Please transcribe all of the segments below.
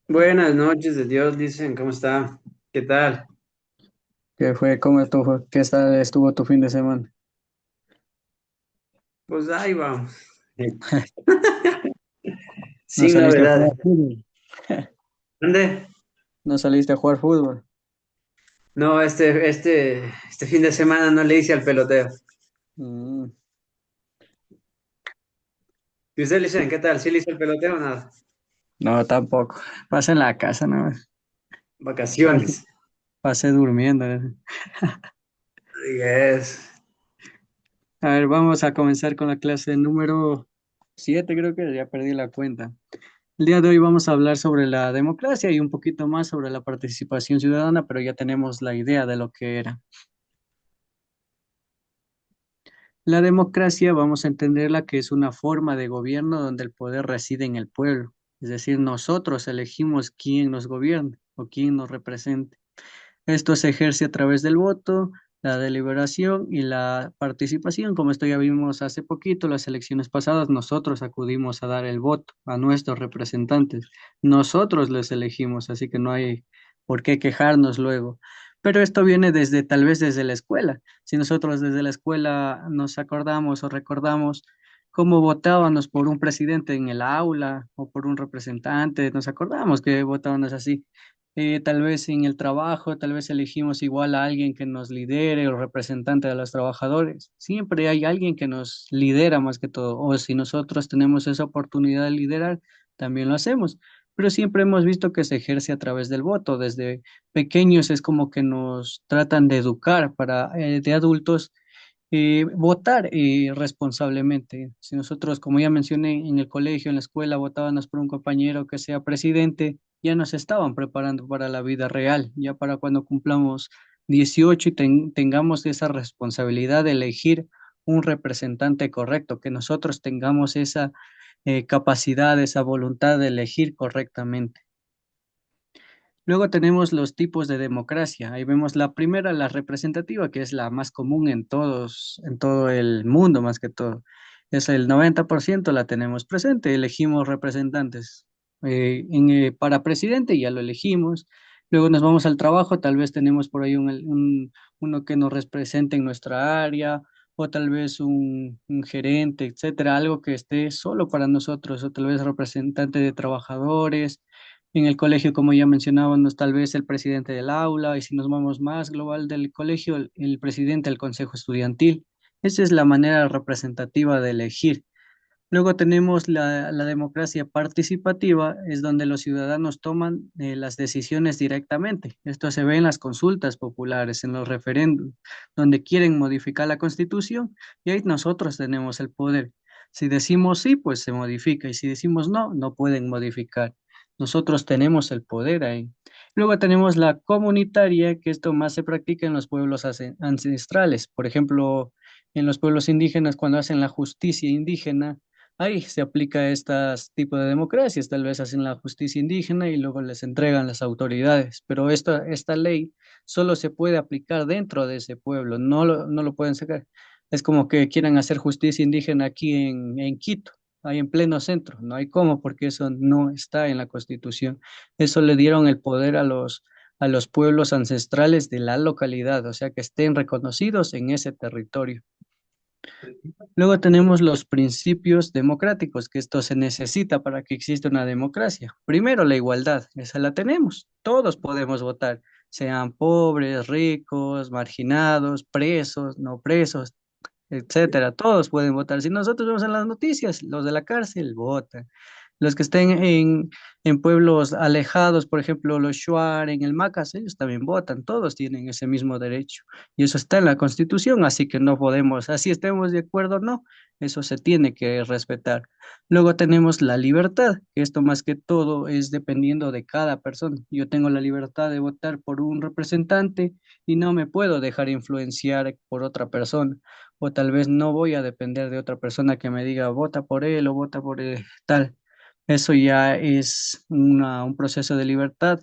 Buenas noches de Dios, dicen, ¿cómo está? ¿Qué tal? ¿Qué fue? ¿Cómo estuvo? ¿Estuvo tu fin de semana? Pues ahí vamos. ¿No Sin saliste a jugar novedades. fútbol? ¿Dónde? ¿No saliste a jugar fútbol? No, este fin de semana no le hice al peloteo. Mm, ¿Y usted, dicen, qué tal? ¿Sí le hizo el peloteo o nada? no, tampoco. Pasé en la casa, ¿no? Pasé, Vacaciones. pasé durmiendo. Yes. A ver, vamos a comenzar con la clase número 7, creo que ya perdí la cuenta. El día de hoy vamos a hablar sobre la democracia y un poquito más sobre la participación ciudadana, pero ya tenemos la idea de lo que era. La democracia vamos a entenderla que es una forma de gobierno donde el poder reside en el pueblo, es decir, nosotros elegimos quién nos gobierne o quién nos represente. Esto se ejerce a través del voto, la deliberación y la participación. Como esto ya vimos hace poquito, las elecciones pasadas, nosotros acudimos a dar el voto a nuestros representantes. Nosotros les elegimos, así que no hay por qué quejarnos luego. Pero esto viene desde, tal vez desde la escuela. Si nosotros desde la escuela nos acordamos o recordamos cómo votábamos por un presidente en el aula o por un representante, nos acordamos que votábamos así. Tal vez en el trabajo, tal vez elegimos igual a alguien que nos lidere o representante de los trabajadores. Siempre hay alguien que nos lidera más que todo. O si nosotros tenemos esa oportunidad de liderar, también lo hacemos. Pero siempre hemos visto que se ejerce a través del voto. Desde pequeños es como que nos tratan de educar para de adultos votar responsablemente. Si nosotros, como ya mencioné, en el colegio, en la escuela, votábamos por un compañero que sea presidente, ya nos estaban preparando para la vida real, ya para cuando cumplamos 18 y tengamos esa responsabilidad de elegir un representante correcto, que nosotros tengamos esa capacidad, esa voluntad de elegir correctamente. Luego tenemos los tipos de democracia. Ahí vemos la primera, la representativa, que es la más común en todos, en todo el mundo, más que todo. Es el 90% la tenemos presente. Elegimos representantes para presidente, ya lo elegimos. Luego nos vamos al trabajo, tal vez tenemos por ahí uno que nos represente en nuestra área, o tal vez un gerente, etcétera, algo que esté solo para nosotros, o tal vez representante de trabajadores en el colegio, como ya mencionábamos, tal vez el presidente del aula, y si nos vamos más global del colegio, el presidente del consejo estudiantil. Esa es la manera representativa de elegir. Luego tenemos la democracia participativa, es donde los ciudadanos toman las decisiones directamente. Esto se ve en las consultas populares, en los referéndums, donde quieren modificar la constitución y ahí nosotros tenemos el poder. Si decimos sí, pues se modifica y si decimos no, no pueden modificar. Nosotros tenemos el poder ahí. Luego tenemos la comunitaria, que esto más se practica en los pueblos ancestrales. Por ejemplo, en los pueblos indígenas, cuando hacen la justicia indígena, ahí se aplica estas tipos de democracias, tal vez hacen la justicia indígena y luego les entregan las autoridades, pero esta ley solo se puede aplicar dentro de ese pueblo, no lo pueden sacar. Es como que quieran hacer justicia indígena aquí en Quito, ahí en pleno centro, no hay cómo porque eso no está en la Constitución. Eso le dieron el poder a los pueblos ancestrales de la localidad, o sea, que estén reconocidos en ese territorio. Luego tenemos los principios democráticos, que esto se necesita para que exista una democracia. Primero, la igualdad, esa la tenemos. Todos podemos votar, sean pobres, ricos, marginados, presos, no presos, etcétera. Todos pueden votar. Si nosotros vemos en las noticias, los de la cárcel votan. Los que estén en pueblos alejados, por ejemplo, los Shuar, en el Macas, ellos también votan, todos tienen ese mismo derecho. Y eso está en la Constitución, así que no podemos, así estemos de acuerdo o no, eso se tiene que respetar. Luego tenemos la libertad, que esto más que todo es dependiendo de cada persona. Yo tengo la libertad de votar por un representante y no me puedo dejar influenciar por otra persona. O tal vez no voy a depender de otra persona que me diga vota por él o vota por tal. Eso ya es un proceso de libertad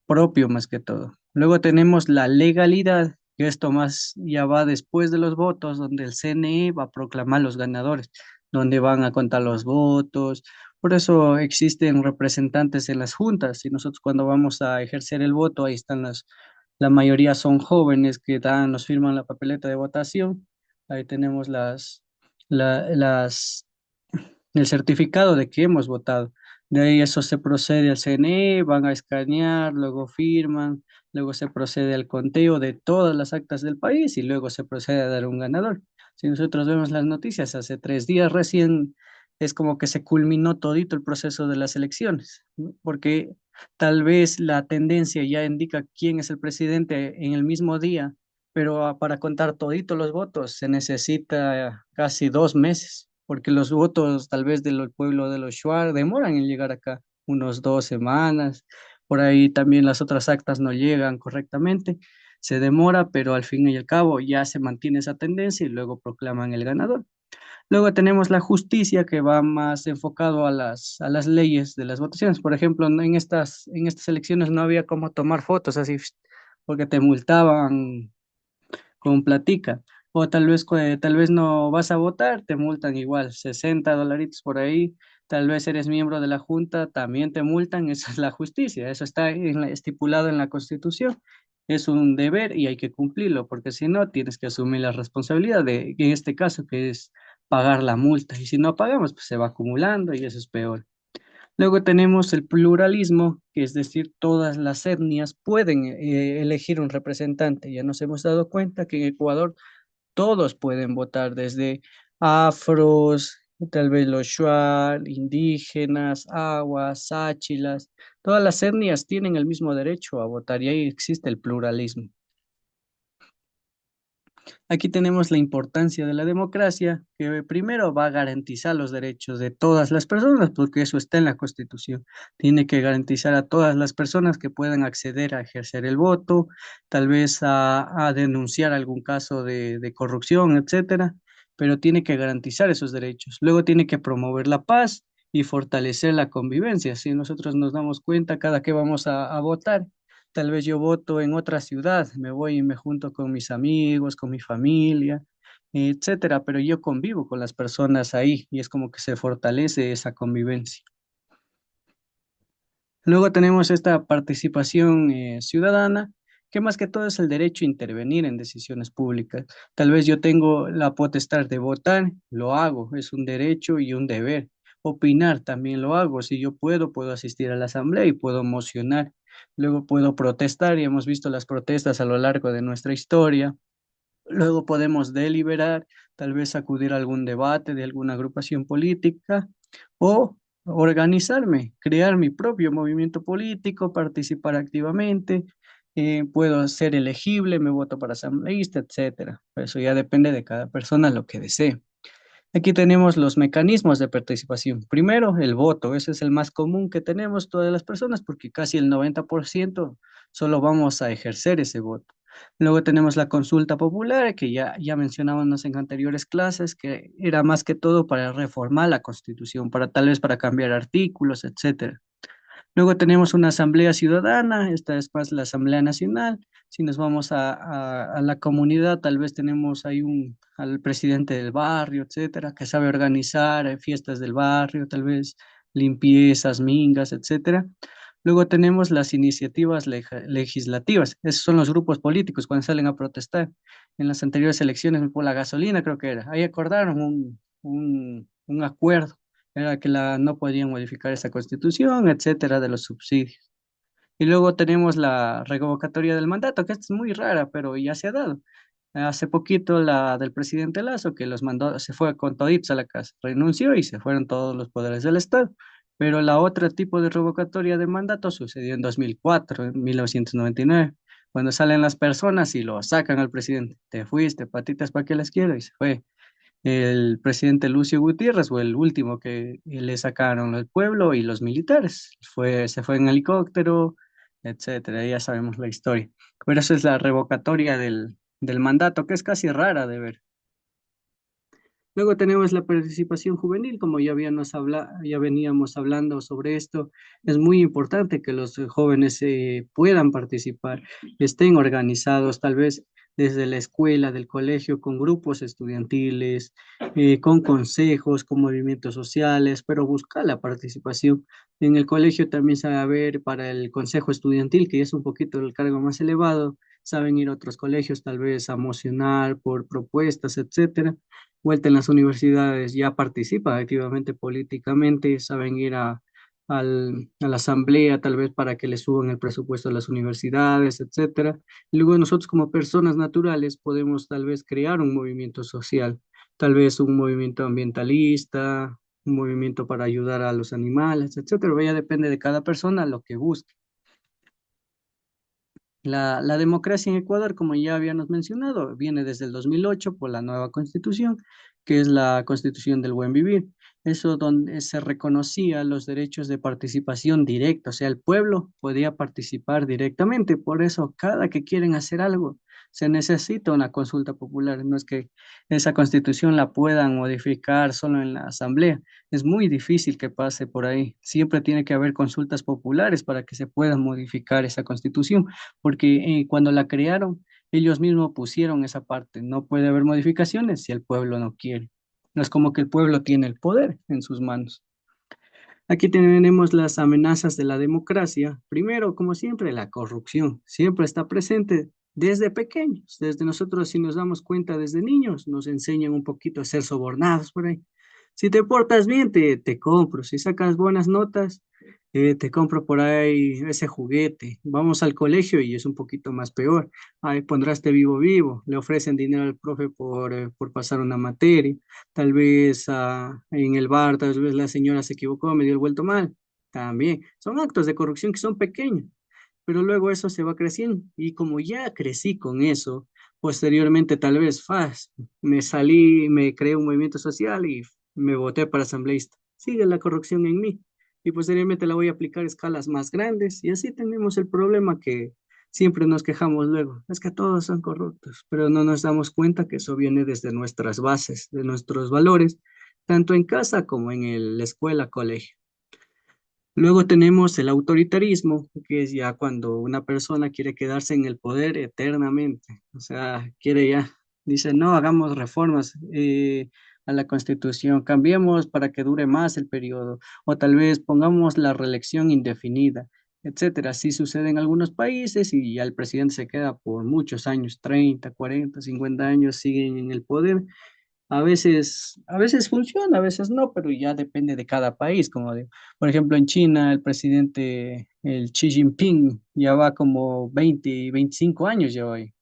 propio más que todo. Luego tenemos la legalidad, que esto más ya va después de los votos, donde el CNE va a proclamar los ganadores. donde van a contar los votos. Por eso existen representantes en las juntas y nosotros cuando vamos a ejercer el voto, ahí están la mayoría son jóvenes que dan, nos firman la papeleta de votación. Ahí tenemos las el certificado de que hemos votado. De ahí eso se procede al CNE, van a escanear, luego firman, luego se procede al conteo de todas las actas del país y luego se procede a dar un ganador. Si nosotros vemos las noticias, hace 3 días recién es como que se culminó todito el proceso de las elecciones, ¿no? Porque tal vez la tendencia ya indica quién es el presidente en el mismo día, pero para contar toditos los votos se necesita casi 2 meses, porque los votos tal vez del pueblo de los Shuar demoran en llegar acá unos 2 semanas, por ahí también las otras actas no llegan correctamente, se demora, pero al fin y al cabo ya se mantiene esa tendencia y luego proclaman el ganador. Luego tenemos la justicia que va más enfocado a las leyes de las votaciones. Por ejemplo, ¿no? en estas elecciones no había cómo tomar fotos así, porque te multaban con platica. O tal vez no vas a votar, te multan igual, $60 por ahí. Tal vez eres miembro de la Junta, también te multan. Esa es la justicia, eso está estipulado en la Constitución. Es un deber y hay que cumplirlo, porque si no, tienes que asumir la responsabilidad de, en este caso, que es pagar la multa. Y si no pagamos, pues se va acumulando y eso es peor. Luego tenemos el pluralismo, que es decir, todas las etnias pueden elegir un representante. Ya nos hemos dado cuenta que en Ecuador todos pueden votar, desde afros, tal vez los shuar, indígenas, aguas, sáchilas. Todas las etnias tienen el mismo derecho a votar y ahí existe el pluralismo. Aquí tenemos la importancia de la democracia, que primero va a garantizar los derechos de todas las personas, porque eso está en la Constitución. Tiene que garantizar a todas las personas que puedan acceder a ejercer el voto, tal vez a denunciar algún caso de corrupción, etcétera, pero tiene que garantizar esos derechos. Luego tiene que promover la paz y fortalecer la convivencia. Si nosotros nos damos cuenta cada que vamos a votar, tal vez yo voto en otra ciudad, me voy y me junto con mis amigos, con mi familia, etcétera, pero yo convivo con las personas ahí y es como que se fortalece esa convivencia. Luego tenemos esta participación ciudadana, que más que todo es el derecho a intervenir en decisiones públicas. Tal vez yo tengo la potestad de votar, lo hago, es un derecho y un deber. Opinar también lo hago, si yo puedo asistir a la asamblea y puedo mocionar. Luego puedo protestar y hemos visto las protestas a lo largo de nuestra historia. Luego podemos deliberar, tal vez acudir a algún debate de alguna agrupación política o organizarme, crear mi propio movimiento político, participar activamente, puedo ser elegible, me voto para asambleísta, etcétera. Eso ya depende de cada persona lo que desee. Aquí tenemos los mecanismos de participación. Primero, el voto. Ese es el más común que tenemos todas las personas porque casi el 90% solo vamos a ejercer ese voto. Luego tenemos la consulta popular, que ya mencionábamos en anteriores clases, que era más que todo para reformar la Constitución, para tal vez para cambiar artículos, etcétera. Luego tenemos una asamblea ciudadana, esta es más la Asamblea Nacional. Si nos vamos a la comunidad, tal vez tenemos ahí al presidente del barrio, etcétera, que sabe organizar fiestas del barrio, tal vez limpiezas, mingas, etcétera. Luego tenemos las iniciativas legislativas, esos son los grupos políticos cuando salen a protestar. En las anteriores elecciones por la gasolina creo que era, ahí acordaron un acuerdo, era que no podían modificar esa constitución, etcétera, de los subsidios. Y luego tenemos la revocatoria del mandato, que esta es muy rara, pero ya se ha dado. Hace poquito la del presidente Lazo, que los mandó, se fue con toditos a la casa, renunció y se fueron todos los poderes del Estado. Pero la otra tipo de revocatoria de mandato sucedió en 2004, en 1999, cuando salen las personas y lo sacan al presidente. Te fuiste, patitas, ¿para qué las quiero? Y se fue. El presidente Lucio Gutiérrez fue el último que le sacaron al pueblo y los militares. Se fue en helicóptero, etcétera. Ya sabemos la historia. Pero esa es la revocatoria del mandato, que es casi rara de ver. Luego tenemos la participación juvenil, como ya veníamos hablando sobre esto. Es muy importante que los jóvenes puedan participar, estén organizados, tal vez desde la escuela, del colegio, con grupos estudiantiles, con consejos, con movimientos sociales, pero buscar la participación. En el colegio también sabe haber para el consejo estudiantil, que es un poquito el cargo más elevado, saben ir a otros colegios tal vez a mocionar por propuestas, etcétera. Vuelta en las universidades ya participan activamente políticamente, saben ir a la asamblea tal vez para que le suban el presupuesto a las universidades, etcétera. Y luego nosotros como personas naturales podemos tal vez crear un movimiento social, tal vez un movimiento ambientalista, un movimiento para ayudar a los animales, etcétera. Ya depende de cada persona lo que busque. La democracia en Ecuador, como ya habíamos mencionado, viene desde el 2008 por la nueva constitución, que es la constitución del buen vivir. Eso donde se reconocía los derechos de participación directa, o sea, el pueblo podía participar directamente. Por eso, cada que quieren hacer algo, se necesita una consulta popular. No es que esa constitución la puedan modificar solo en la asamblea. Es muy difícil que pase por ahí. Siempre tiene que haber consultas populares para que se pueda modificar esa constitución porque cuando la crearon, ellos mismos pusieron esa parte. No puede haber modificaciones si el pueblo no quiere. No es como que el pueblo tiene el poder en sus manos. Aquí tenemos las amenazas de la democracia. Primero, como siempre, la corrupción. Siempre está presente desde pequeños. Desde nosotros, si nos damos cuenta desde niños, nos enseñan un poquito a ser sobornados por ahí. Si te portas bien, te compro. Si sacas buenas notas, te compro por ahí ese juguete. Vamos al colegio y es un poquito más peor. Ahí pondrás vivo vivo. Le ofrecen dinero al profe por pasar una materia. Tal vez en el bar, tal vez la señora se equivocó, me dio el vuelto mal. También son actos de corrupción que son pequeños, pero luego eso se va creciendo. Y como ya crecí con eso, posteriormente tal vez me salí, me creé un movimiento social y me voté para asambleísta. Sigue la corrupción en mí y posteriormente la voy a aplicar a escalas más grandes y así tenemos el problema que siempre nos quejamos luego. Es que todos son corruptos, pero no nos damos cuenta que eso viene desde nuestras bases, de nuestros valores, tanto en casa como en la escuela, colegio. Luego tenemos el autoritarismo, que es ya cuando una persona quiere quedarse en el poder eternamente, o sea, quiere ya, dice, no, hagamos reformas a la Constitución, cambiemos para que dure más el periodo, o tal vez pongamos la reelección indefinida, etcétera. Así sucede en algunos países y ya el presidente se queda por muchos años, 30, 40, 50 años, siguen en el poder a veces funciona, a veces no, pero ya depende de cada país, como digo. Por ejemplo, en China, el presidente, el Xi Jinping, ya va como 20, 25 años ya ahí.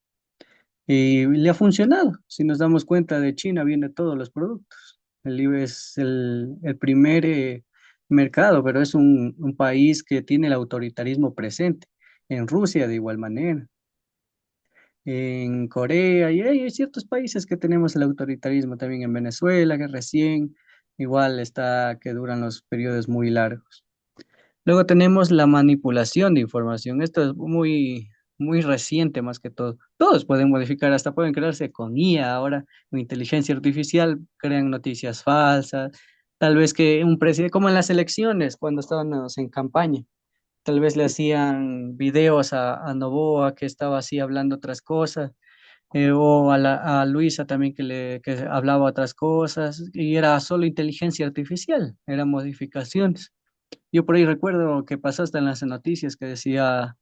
Y le ha funcionado. Si nos damos cuenta de China, vienen todos los productos. El IBE es el primer mercado, pero es un país que tiene el autoritarismo presente. En Rusia, de igual manera en Corea, y hay ciertos países que tenemos el autoritarismo, también en Venezuela, que recién igual está, que duran los periodos muy largos. Luego tenemos la manipulación de información. Esto es muy reciente más que todo. Todos pueden modificar, hasta pueden crearse con IA ahora, con inteligencia artificial, crean noticias falsas. Tal vez que un presidente, como en las elecciones, cuando estábamos en campaña, tal vez le hacían videos a Novoa que estaba así hablando otras cosas o a Luisa también que hablaba otras cosas, y era solo inteligencia artificial, eran modificaciones. Yo por ahí recuerdo que pasó hasta en las noticias que decía,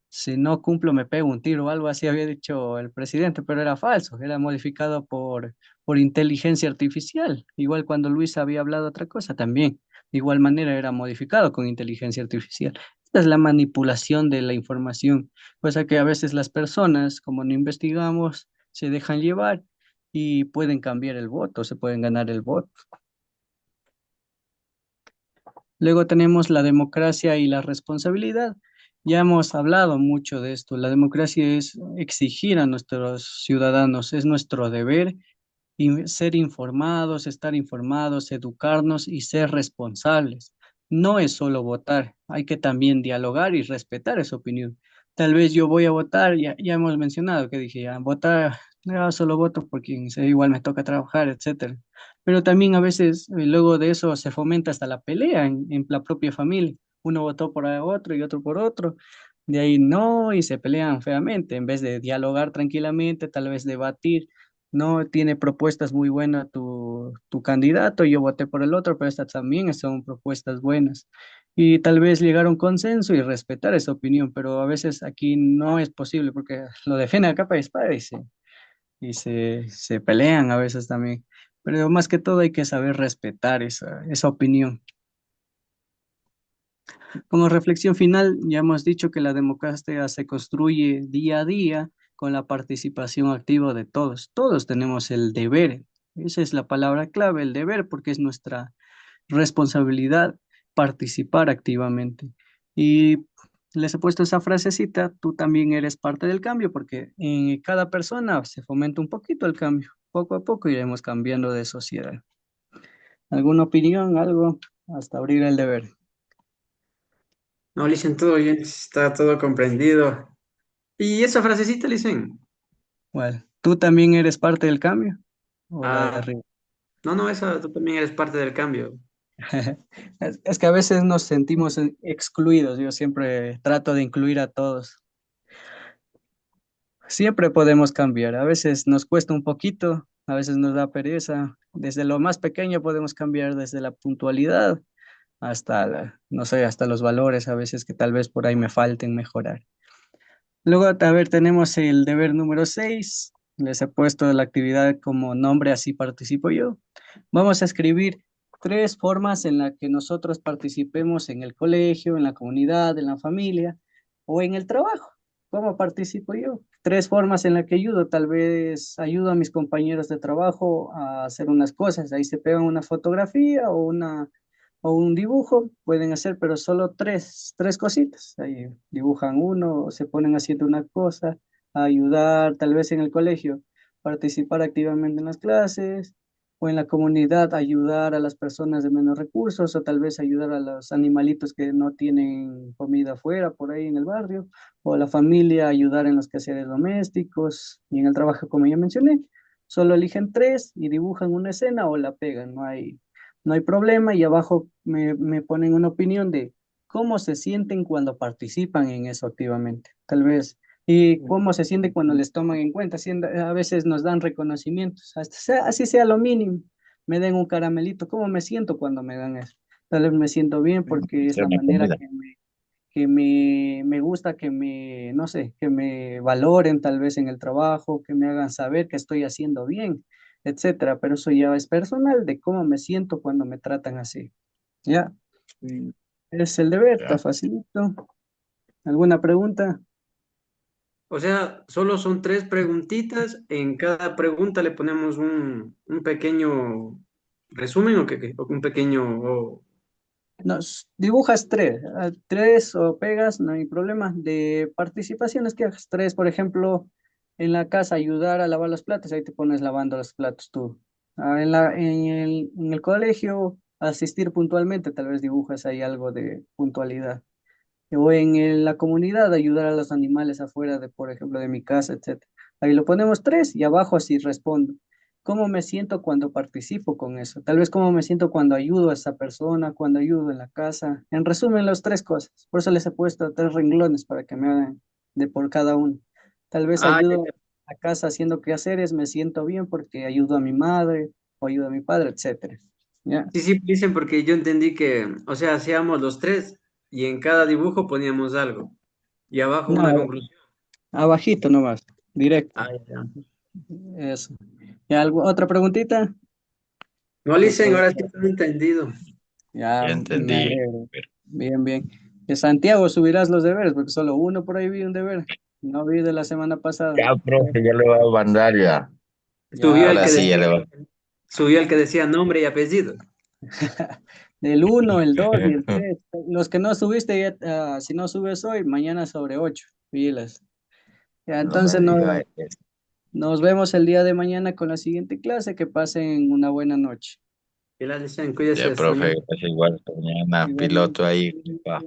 si no cumplo me pego un tiro, o algo así había dicho el presidente, pero era falso, era modificado por inteligencia artificial. Igual cuando Luisa había hablado otra cosa también, de igual manera era modificado con inteligencia artificial. Esta es la manipulación de la información, cosa que a veces las personas, como no investigamos, se dejan llevar y pueden cambiar el voto, se pueden ganar el voto. Luego tenemos la democracia y la responsabilidad. Ya hemos hablado mucho de esto. La democracia es exigir a nuestros ciudadanos, es nuestro deber ser informados, estar informados, educarnos y ser responsables. No es solo votar, hay que también dialogar y respetar esa opinión. Tal vez yo voy a votar, ya hemos mencionado que dije, ya, votar, no, solo voto porque igual me toca trabajar, etcétera. Pero también a veces, luego de eso, se fomenta hasta la pelea en la propia familia. Uno votó por otro y otro por otro. De ahí no, y se pelean feamente, en vez de dialogar tranquilamente, tal vez debatir. No tiene propuestas muy buenas tu candidato, yo voté por el otro, pero estas también son propuestas buenas. Y tal vez llegar a un consenso y respetar esa opinión, pero a veces aquí no es posible porque lo defienden a capa y espada y se pelean a veces también. Pero más que todo hay que saber respetar esa opinión. Como reflexión final, ya hemos dicho que la democracia se construye día a día con la participación activa de todos. Todos tenemos el deber, esa es la palabra clave, el deber, porque es nuestra responsabilidad participar activamente. Y les he puesto esa frasecita, tú también eres parte del cambio, porque en cada persona se fomenta un poquito el cambio. Poco a poco iremos cambiando de sociedad. ¿Alguna opinión, algo? Hasta abrir el deber. No, Licen, todo bien, está todo comprendido. ¿Y esa frasecita, Licen? Bueno, ¿tú también eres parte del cambio? ¿O la de Ah, arriba? no, no, esa, tú también eres parte del cambio. Es que a veces nos sentimos excluidos. Yo siempre trato de incluir a todos. Siempre podemos cambiar. A veces nos cuesta un poquito, a veces nos da pereza. Desde lo más pequeño podemos cambiar, desde la puntualidad hasta no sé, hasta los valores, a veces que tal vez por ahí me falten mejorar. Luego, a ver, tenemos el deber número 6. Les he puesto la actividad como nombre, así participo yo. Vamos a escribir tres formas en las que nosotros participemos en el colegio, en la comunidad, en la familia o en el trabajo. ¿Cómo participo yo? Tres formas en las que ayudo. Tal vez ayudo a mis compañeros de trabajo a hacer unas cosas. Ahí se pegan una fotografía o un dibujo, pueden hacer, pero solo tres cositas. Ahí dibujan uno, se ponen haciendo una cosa, ayudar tal vez en el colegio, participar activamente en las clases, o en la comunidad ayudar a las personas de menos recursos, o tal vez ayudar a los animalitos que no tienen comida afuera, por ahí en el barrio, o la familia ayudar en los quehaceres domésticos y en el trabajo, como ya mencioné. Solo eligen tres y dibujan una escena o la pegan, no hay problema, y abajo me ponen una opinión de cómo se sienten cuando participan en eso activamente, tal vez, y cómo se sienten cuando les toman en cuenta. A veces nos dan reconocimientos, así sea lo mínimo, me den un caramelito, ¿cómo me siento cuando me dan eso? Tal vez me siento bien porque es Hacer la una manera comida. que me gusta no sé, que me valoren tal vez en el trabajo, que me hagan saber que estoy haciendo bien, etcétera. Pero eso ya es personal de cómo me siento cuando me tratan así. Ya, Mm. es el deber, está Ya. facilito. ¿Alguna pregunta? O sea, solo son tres preguntitas. En cada pregunta le ponemos un pequeño resumen o un pequeño... Dibujas tres o pegas, no hay problema. De participaciones que hagas tres, por ejemplo, en la casa ayudar a lavar los platos, ahí te pones lavando los platos tú. En el colegio asistir puntualmente, tal vez dibujas ahí algo de puntualidad. O la comunidad ayudar a los animales afuera de, por ejemplo, de mi casa, etcétera. Ahí lo ponemos tres y abajo así respondo. ¿Cómo me siento cuando participo con eso? Tal vez cómo me siento cuando ayudo a esa persona, cuando ayudo en la casa. En resumen, las tres cosas. Por eso les he puesto tres renglones para que me hagan de por cada uno. Tal vez Ah, ya, ayudo ya. a casa haciendo quehaceres, me siento bien porque ayudo a mi madre o ayudo a mi padre, etcétera. ¿Ya? Sí, sí, dicen porque yo entendí que, o sea, hacíamos los tres y en cada dibujo poníamos algo y abajo una No, conclusión. abajito nomás, directo. Ah, ya. Eso. ¿Y otra preguntita? No, ¿O dicen, todo ahora sí claro? te he entendido. Ya, Ya me entendí. alegro. Bien, bien. De Santiago subirás los deberes, porque solo uno por ahí vi un deber. No vi de la semana pasada. Ya, profe, ya le voy a mandar ya. Subió Ya, el Ahora que sí, decía, ya le voy subió el que decía nombre y apellido. del uno, el 2 y el 3. Los que no subiste, si no subes hoy, mañana sobre 8. Pilas. Ya, No me entonces diga eso. nos vemos el día de mañana con la siguiente clase. Que pasen una buena noche. Y la dicen, cuídese Ya, hasta profe, luego. es igual, mañana, piloto Igualmente. ahí, papá.